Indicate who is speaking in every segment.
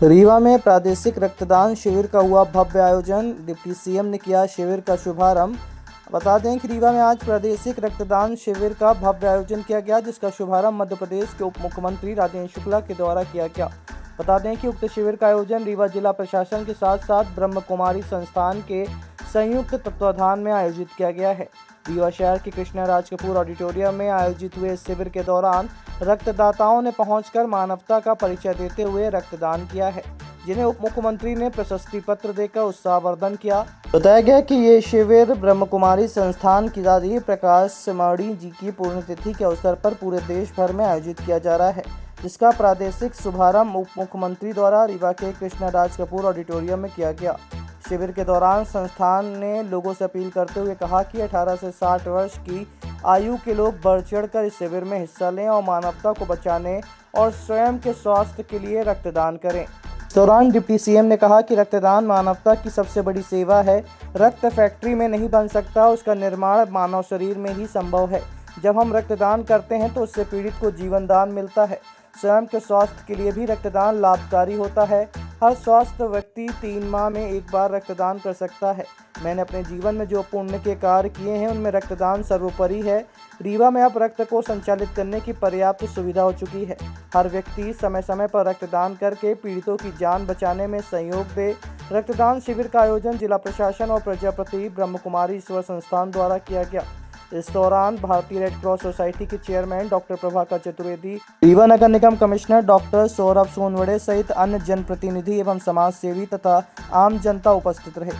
Speaker 1: रीवा में प्रादेशिक रक्तदान शिविर का हुआ भव्य आयोजन। डिप्टी सीएम ने किया शिविर का शुभारंभ। बता दें कि रीवा में आज प्रादेशिक रक्तदान शिविर का भव्य आयोजन किया गया, जिसका शुभारंभ मध्य प्रदेश के उप मुख्यमंत्री राजेंद्र शुक्ला के द्वारा किया गया। बता दें कि उक्त शिविर का आयोजन रीवा जिला प्रशासन के साथ साथ ब्रह्म कुमारी संस्थान के संयुक्त तत्वाधान में आयोजित किया गया है। रीवा शहर के कृष्णा राज कपूर ऑडिटोरियम में आयोजित हुए इस शिविर के दौरान रक्तदाताओं ने पहुंचकर मानवता का परिचय देते हुए रक्तदान किया है, जिन्हें उप मुख्यमंत्री ने प्रशस्ति पत्र देकर उत्साहवर्धन किया। बताया गया कि ये शिविर ब्रह्म कुमारी संस्थान की दादी प्रकाश सिमाड़ी जी की पुण्यतिथि के अवसर पर पूरे देश भर में आयोजित किया जा रहा है, जिसका प्रादेशिक शुभारंभ उप मुख्यमंत्री द्वारा रीवा के कृष्णा राज कपूर ऑडिटोरियम में किया गया। शिविर के दौरान संस्थान ने लोगों से अपील करते हुए कहा कि 18 से 60 वर्ष की आयु के लोग बढ़ चढ़कर इस शिविर में हिस्सा लें और मानवता को बचाने और स्वयं के स्वास्थ्य के लिए रक्तदान करें। इस दौरान डिप्टी सीएम ने कहा कि रक्तदान मानवता की सबसे बड़ी सेवा है। रक्त फैक्ट्री में नहीं बन सकता, उसका निर्माण मानव शरीर में ही संभव है। जब हम रक्तदान करते हैं तो उससे पीड़ित को जीवन दान मिलता है। स्वयं के स्वास्थ्य के लिए भी रक्तदान लाभकारी होता है। हर स्वस्थ व्यक्ति 3 माह में एक बार रक्तदान कर सकता है। मैंने अपने जीवन में जो पुण्य के कार्य किए हैं उनमें रक्तदान सर्वोपरि है। रीवा में अब रक्त को संचालित करने की पर्याप्त सुविधा हो चुकी है। हर व्यक्ति समय समय पर रक्तदान करके पीड़ितों की जान बचाने में सहयोग दे। रक्तदान शिविर का आयोजन जिला प्रशासन और प्रजापति ब्रह्म कुमारी ईश्वर संस्थान द्वारा किया गया। इस दौरान भारतीय रेड क्रॉस सोसाइटी के चेयरमैन डॉक्टर प्रभाकर चतुर्वेदी, रीवा नगर निगम कमिश्नर डॉक्टर सौरभ सोनवड़े सहित अन्य जनप्रतिनिधि एवं समाज सेवी तथा आम जनता उपस्थित रहे।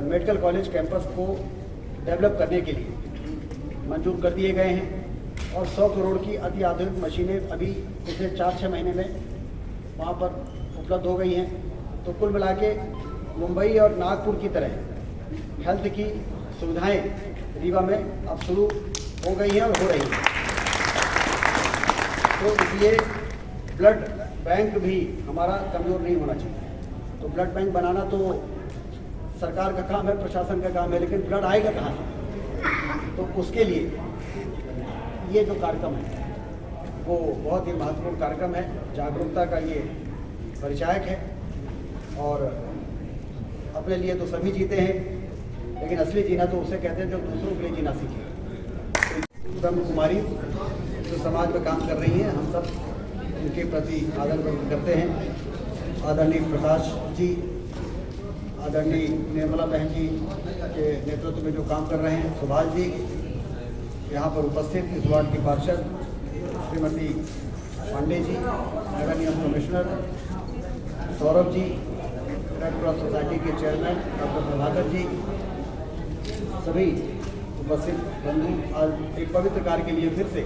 Speaker 2: मेडिकल कॉलेज कैंपस को डेवलप करने के लिए मंजूर कर दिए गए हैं और 100 करोड़ की अति आधुनिक मशीनें अभी पिछले 4-6 महीने में वहाँ पर उपलब्ध हो गई हैं। तो कुल मिला के मुंबई और नागपुर की तरह हेल्थ की सुविधाएं रीवा में अब शुरू हो गई हैं और हो रही हैं। तो इसलिए ब्लड बैंक भी हमारा कमज़ोर नहीं होना चाहिए। तो ब्लड बैंक बनाना तो सरकार का काम है, प्रशासन का काम है, लेकिन ब्लड आएगा कहाँ से? तो उसके लिए ये जो कार्यक्रम है वो बहुत ही महत्वपूर्ण कार्यक्रम है। जागरूकता का ये परिचायक है और अपने लिए तो सभी जीते हैं, लेकिन असली जीना तो उसे कहते हैं जो दूसरों के लिए जीना सीखे। ब्रह्म कुमारी जो समाज में काम कर रही हैं, हम सब उनके प्रति आदर व्यक्त करते हैं। आदरणीय प्रकाश जी, आदरणीय निर्मला बहन जी के नेतृत्व में जो काम कर रहे हैं, सुभाष जी यहाँ पर उपस्थित, इस वार्ड की पार्षद श्रीमती पांडे जी, नगर निगम commissioner Saurabh ji, red cross society के चेयरमैन डॉक्टर प्रभाकर जी, सभी उपस्थित बंधु, आज एक पवित्र कार्य के लिए फिर से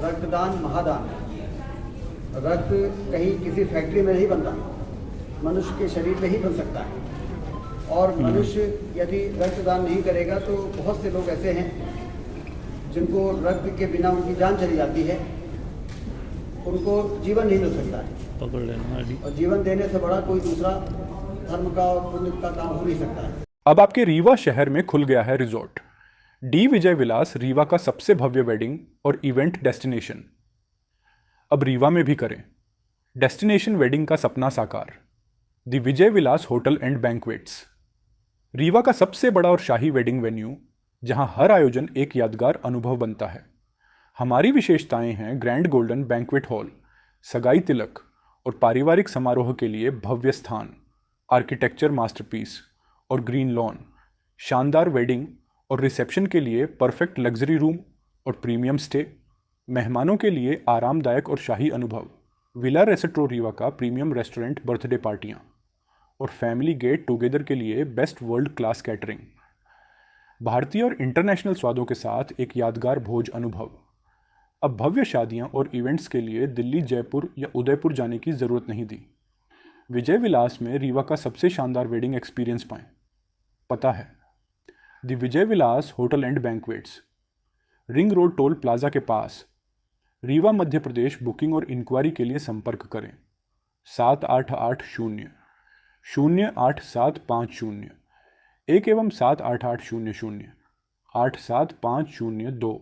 Speaker 2: रक्तदान महादान। रक्त कहीं किसी फैक्ट्री में नहीं बनता, मनुष्य के शरीर में ही बन सकता है। और मनुष्य यदि रक्तदान नहीं करेगा तो बहुत से लोग ऐसे हैं जिनको रक्त के बिना उनकी जान चली जाती है, उनको जीवन नहीं मिल सकता है। और जीवन देने से बड़ा कोई दूसरा धर्म का और पुण्य का काम हो नहीं सकता है।
Speaker 3: अब आपके रीवा शहर में खुल गया है रिजॉर्ट। डी विजय विलास रीवा का सबसे भव्य वेडिंग और इवेंट डेस्टिनेशन। अब रीवा में भी करें डेस्टिनेशन वेडिंग का सपना साकार। The Vijay Vilas hotel and banquets, Rewa का सबसे बड़ा और शाही वेडिंग वेन्यू, जहां हर आयोजन एक यादगार अनुभव बनता है। हमारी विशेषताएं हैं ग्रैंड गोल्डन बैंक्वेट हॉल, सगाई तिलक और पारिवारिक समारोह के लिए भव्य स्थान, आर्किटेक्चर मास्टरपीस और ग्रीन लॉन, शानदार वेडिंग और रिसेप्शन के लिए परफेक्ट लग्जरी रूम और प्रीमियम स्टे, मेहमानों के लिए आरामदायक और शाही अनुभव, विला रेस्टोरेंट रीवा का प्रीमियम रेस्टोरेंट बर्थडे पार्टियाँ और फैमिली गेट टुगेदर के लिए बेस्ट वर्ल्ड क्लास कैटरिंग, भारतीय और इंटरनेशनल स्वादों के साथ एक यादगार भोज अनुभव। अब भव्य शादियाँ और इवेंट्स के लिए दिल्ली, जयपुर या उदयपुर जाने की ज़रूरत नहीं दी। विजय विलास में रीवा का सबसे शानदार वेडिंग एक्सपीरियंस पाएं। पता है the Vijay Vilas hotel and banquets, ring road toll plaza के पास, रीवा मध्य प्रदेश। बुकिंग और इंक्वायरी के लिए संपर्क करें 7880-08750 1 एवं 7880087502।